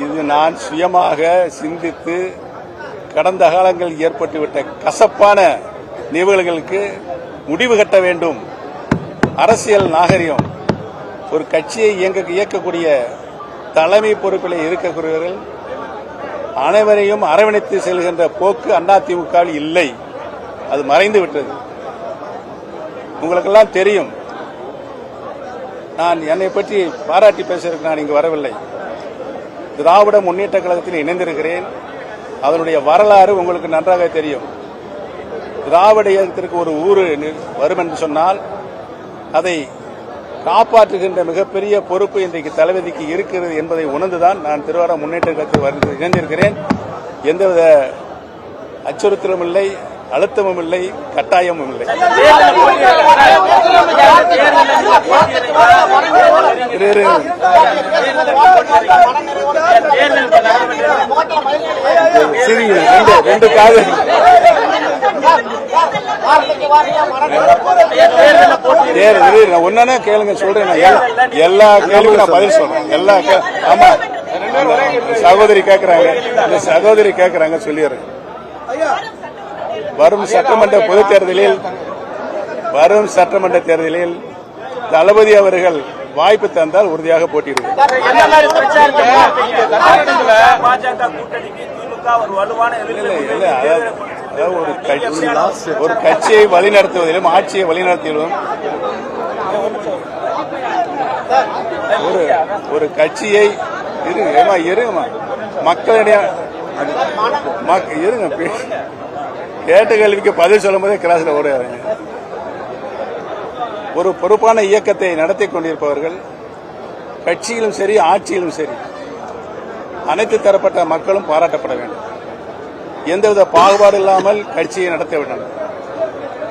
இது நான் சுயமாக சிந்தித்து கடந்த காலங்களில் ஏற்பட்டுவிட்ட கசப்பான நிகழ்வுகளுக்கு முடிவு கட்ட வேண்டும். அரசியல் நாகரிகம் ஒரு கட்சியை இயக்கக்கூடிய தலைமை பொறுப்பில் இருக்கக்கூடியவர்கள் அனைவரையும் அரவணைத்து செல்கின்ற போக்கு அதிமுக இல்லை. அது மறைந்து விட்டது. உங்களுக்கெல்லாம் தெரியும். நான் என்னை பற்றி பாராட்டி பேசுவதற்கு நான் இங்கு வரவில்லை. திராவிட முன்னேற்ற கழகத்தில் இணைந்திருக்கிறேன். அதனுடைய வரலாறு உங்களுக்கு நன்றாக தெரியும். திராவிட இயக்கத்திற்கு ஒரு ஊர் வரும் என்று சொன்னால் அதை காப்பாற்றுகின்ற மிகப்பெரிய பொறுப்பு இன்றைக்கு தளபதிக்கு இருக்கிறது என்பதை உணர்ந்துதான் நான் திருவாரூர் முன்னேற்ற கழகத்தில் இணைந்திருக்கிறேன். எந்தவித அச்சுறுத்தலும் இல்லை, அழுத்தமும் இல்லை, கட்டாயமும் இல்லை. ரெண்டு காதல் ஒன்னா கேளுங்க, சொல்றேன். எல்லா கேள்விக்கும் நான் பதில் சொல்றேன். ஆமா, சகோதரி கேட்கிறாங்க சொல்லிடுறேன். வரும் சட்டமன்ற பொதுத் தேர்தலில் தளபதி அவர்கள் வாய்ப்பு தந்தால் உறுதியாக போட்டியிடுவார். ஒரு கட்சியை வழிநடத்துவதிலும் ஆட்சியை வழிநடத்துவதிலும் ஒரு கட்சியை இருங்கம்மா மக்களிடையே இருங்க, கேட்ட கேள்விக்கு பதில் சொல்லும் போதே கிராஸ்ல ஓடுறாங்க. ஒரு பொறுப்பான இயக்கத்தை நடத்தி கொண்டிருப்பவர்கள் கட்சியிலும் சரி ஆட்சியிலும் சரி அனைத்து தரப்பட்ட மக்களும் பாராட்டப்பட வேண்டும். எந்தவித பாகுபாடு இல்லாமல் கட்சியை நடத்த வேண்டும்.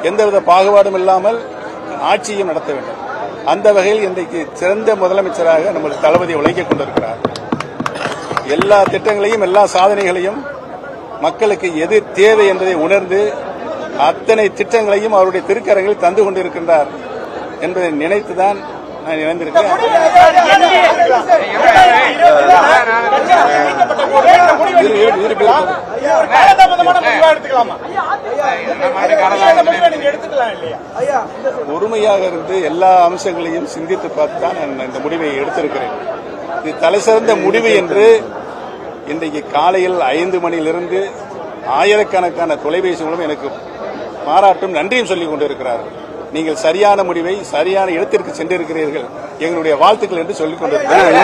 எந்தவித பாகுபாடும் இல்லாமல் ஆட்சியும் நடத்த வேண்டும். அந்த வகையில் இன்றைக்கு சிறந்த முதலமைச்சராக நமது தளபதி விளங்கிக் கொண்டிருக்கிறார். எல்லா திட்டங்களையும் எல்லா சாதனைகளையும் மக்களுக்கு எது தேவை என்பதை உணர்ந்து அத்தனை திட்டங்களையும் அவருடைய திருக்கரங்களில் தந்து கொண்டிருக்கின்றார் என்பதை நினைத்துதான் நான் இணைந்திருக்கிறேன். பொறுமையாக இருந்து எல்லா அம்சங்களையும் சிந்தித்து பார்த்துதான் நான் இந்த முடிவை எடுத்திருக்கிறேன். இது தலைசிறந்த முடிவு என்று இன்றைக்கு காலையில் 5 மணியிலிருந்து ஆயிரக்கணக்கான தொலைபேசி மூலம் எனக்கு பாராட்டும் நன்றியும் சொல்லிக் கொண்டிருக்கிறார்கள். நீங்கள் சரியான முடிவை சரியான இடத்திற்கு சென்றிருக்கிறீர்கள், எங்களுடைய வாழ்த்துக்கள் என்று சொல்லிக் கொண்டிருக்கிறார்கள்.